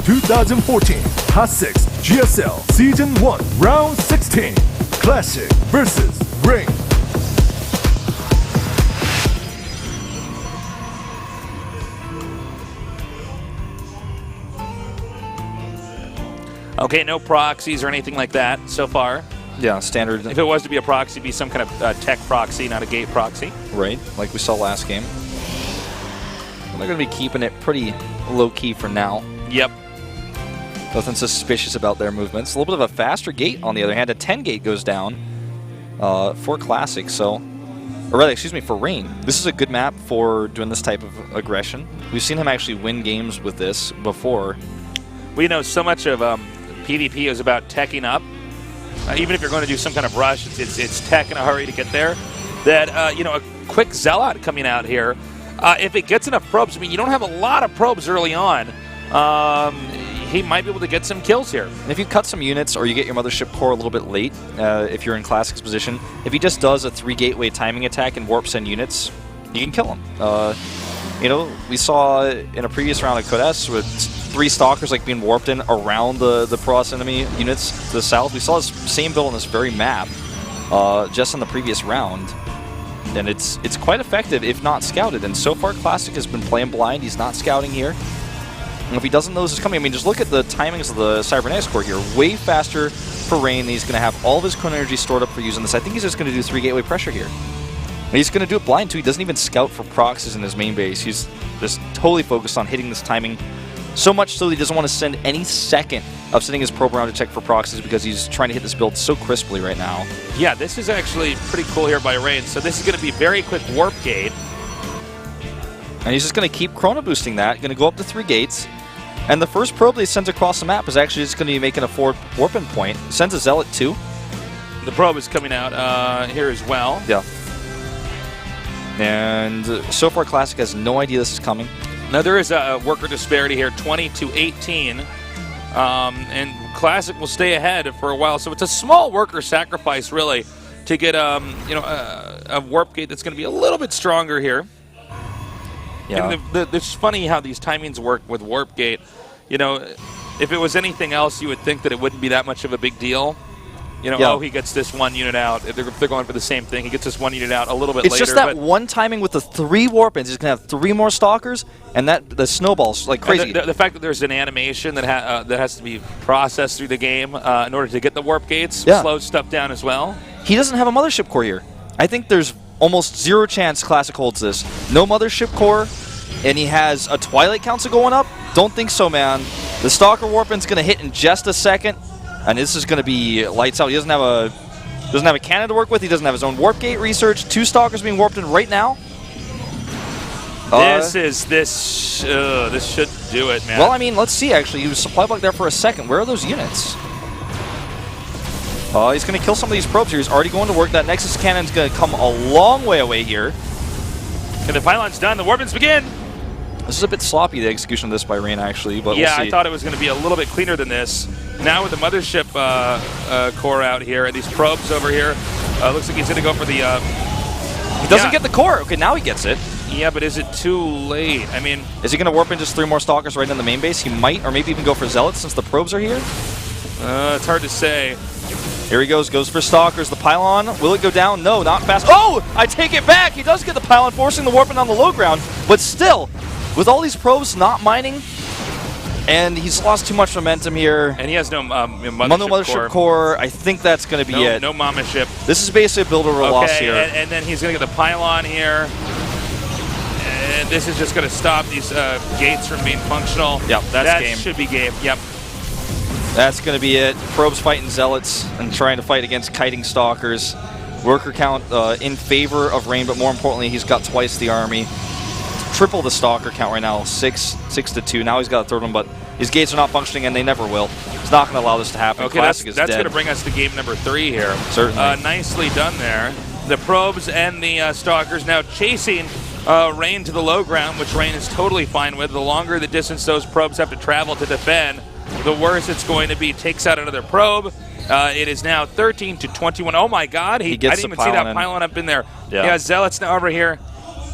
2014 Hot 6 GSL Season 1 Round 16 Classic vs. Ring. Okay, no proxies or anything like that so far. Yeah, standard. If it was to be a proxy, it'd be some kind of tech proxy, not a gate proxy. Right, like we saw last game. And they're going to be keeping it pretty low-key for now. Yep. Nothing suspicious about their movements. A little bit of a faster gate, on the other hand. A 10 gate goes down for Classic, so... Or rather, excuse me, for Rain. This is a good map for doing this type of aggression. We've seen him actually win games with this before. We know so much of PvP is about teching up. Even if you're going to do some kind of rush, it's tech in a hurry to get there. That, you know, a quick Zealot coming out here. If it gets enough probes, I mean, you don't have a lot of probes early on. He might be able to get some kills here. And if you cut some units or you get your Mothership Core a little bit late, if you're in Classic's position, if he just does a 3-gateway timing attack and warps in units, you can kill him. You know, we saw in a previous round of Code S with 3 Stalkers like being warped in around the Protoss enemy units to the south. We saw this same build on this very map just in the previous round. And it's quite effective if not scouted. And so far Classic has been playing blind. He's not scouting here. And if he doesn't know this is coming, I mean, just look at the timings of the Cybernetics Core here. Way faster for Rain. He's going to have all of his Chrono Energy stored up for using this. I think he's just going to do 3-gateway pressure here. And he's going to do it blind too. He doesn't even scout for proxies in his main base. He's just totally focused on hitting this timing. So much so that he doesn't want to spend any second of sending his probe around to check for proxies because he's trying to hit this build so crisply right now. Yeah, this is actually pretty cool here by Rain. So this is going to be very quick warp gate. And he's just going to keep chrono boosting that. Going to go up to 3 gates. And the first probe that he sends across the map is actually just going to be making a forward warping point. Sends a Zealot too. The probe is coming out here as well. Yeah. And so far Classic has no idea this is coming. Now there is a worker disparity here, 20-18. And Classic will stay ahead for a while. So it's a small worker sacrifice, really, to get you know, a warp gate that's going to be a little bit stronger here. Yeah. It's funny how these timings work with warp gate. You know, if it was anything else, you would think that it wouldn't be that much of a big deal. You know, oh, he gets this 1 unit out. If they're going for the same thing, he gets this 1 unit out a little bit later. It's just that one timing with the 3 warp-ins. He's going to have 3 more Stalkers, and the snowballs like crazy. The fact that there's an animation that has to be processed through the game in order to get the warp gates slows stuff down as well. He doesn't have a Mothership Core here. I think there's almost 0 chance Classic holds this. No Mothership Core, and he has a Twilight Council going up? Don't think so, man. The Stalker warp-in's going to hit in just a second. And this is going to be lights out. He doesn't have a cannon to work with. He doesn't have his own warp gate research. 2 Stalkers being warped in right now. This should do it, man. Well, I mean, let's see. Actually, he was supply block there for a second. Where are those units? He's going to kill some of these probes here. He's already going to work. That Nexus cannon's going to come a long way away here. And the pylon's done. The warp-ins begin. This is a bit sloppy, the execution of this by Rain, actually. But yeah, we'll see. I thought it was going to be a little bit cleaner than this. Now with the Mothership core out here, and these probes over here, looks like he's going to go for the... he doesn't get the core. Okay, now he gets it. Yeah, but is it too late? I mean... Is he going to warp in just 3 more Stalkers right in the main base? He might, or maybe even go for Zealots since the probes are here. It's hard to say. Here he goes for Stalkers. The pylon, will it go down? No, not fast. Oh, I take it back. He does get the pylon, forcing the warping on the low ground. But still, with all these probes not mining, and he's lost too much momentum here. And he has no Mothership core. I think that's going to be it. No Mama-ship. This is basically a build over loss here. And then he's going to get the pylon here. And this is just going to stop these gates from being functional. Yep, that's game. That should be game, yep. That's going to be it. Probes fighting Zealots and trying to fight against kiting Stalkers. Worker count in favor of Rain, but more importantly, he's got twice the army. Triple the Stalker count right now, 6 to 2. Now he's got a third one, but his gates are not functioning, and they never will. He's not going to allow this to happen. Okay, Classic is that's dead. going to bring us to game number 3 here. Certainly. Nicely done there. The probes and the Stalkers now chasing Rain to the low ground, which Rain is totally fine with. The longer the distance those probes have to travel to defend, the worse it's going to be. Takes out another probe. It is now 13 to 21. Oh my God! I didn't even see that pylon up in there. Yeah, Zealots now over here.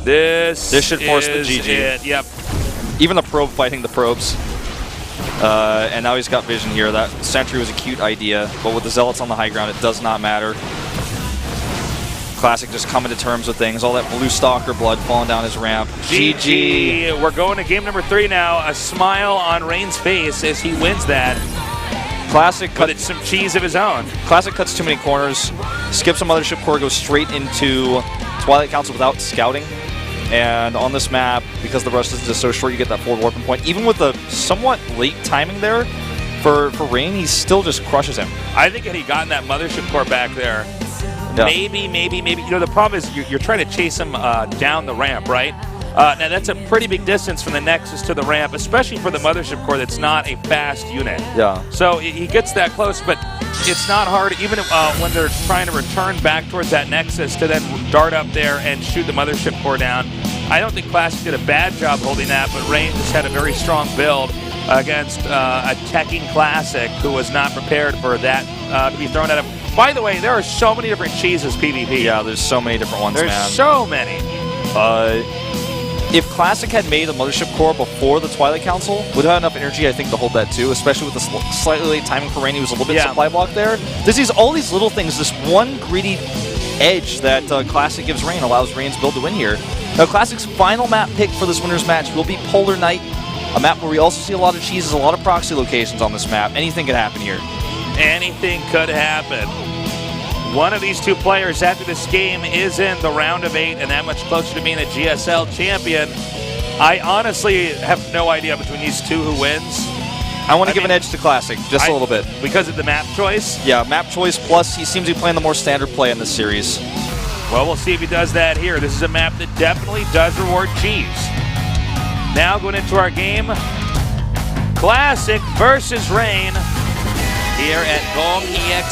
This should force the GG. Yep. Even the probe fighting the probes. And now he's got vision here. That sentry was a cute idea, but with the Zealots on the high ground, it does not matter. Classic just coming to terms with things. All that blue Stalker blood falling down his ramp. GG. We're going to game number 3 now. A smile on Rain's face as he wins that. Classic But it's some cheese of his own. Classic cuts too many corners, skips a Mothership Core, goes straight into Twilight Council without scouting. And on this map, because the rush is just so short, you get that forward warping point. Even with the somewhat late timing there for Rain, he still just crushes him. I think had he gotten that Mothership Core back there, maybe. You know, the problem is you're trying to chase him down the ramp, right? Now, that's a pretty big distance from the Nexus to the ramp, especially for the Mothership Core that's not a fast unit. Yeah. So he gets that close, but it's not hard, even when they're trying to return back towards that Nexus, to then dart up there and shoot the Mothership Core down. I don't think Classic did a bad job holding that, but Rain just had a very strong build against a teching Classic who was not prepared for that to be thrown at him. By the way, there are so many different cheeses PvP. Yeah, there's so many different ones, man. There's so many. If Classic had made a Mothership Core before the Twilight Council, would have enough energy, I think, to hold that too, especially with the slightly late timing for Rain. He was a little bit supply block there. There's all these little things, this one greedy edge that Classic gives Rain allows Rain's build to win here. Now, Classic's final map pick for this winner's match will be Polar Night, a map where we also see a lot of cheeses, a lot of proxy locations on this map. Anything could happen here. Anything could happen. One of these two players after this game is in the round of 8 and that much closer to being a GSL champion. I honestly have no idea between these two who wins. I want to give an edge to Classic, just a little bit. Because of the map choice? Yeah, map choice, plus he seems to be playing the more standard play in this series. Well, we'll see if he does that here. This is a map that definitely does reward cheese. Now going into our game, Classic versus Rain here at GOMTV.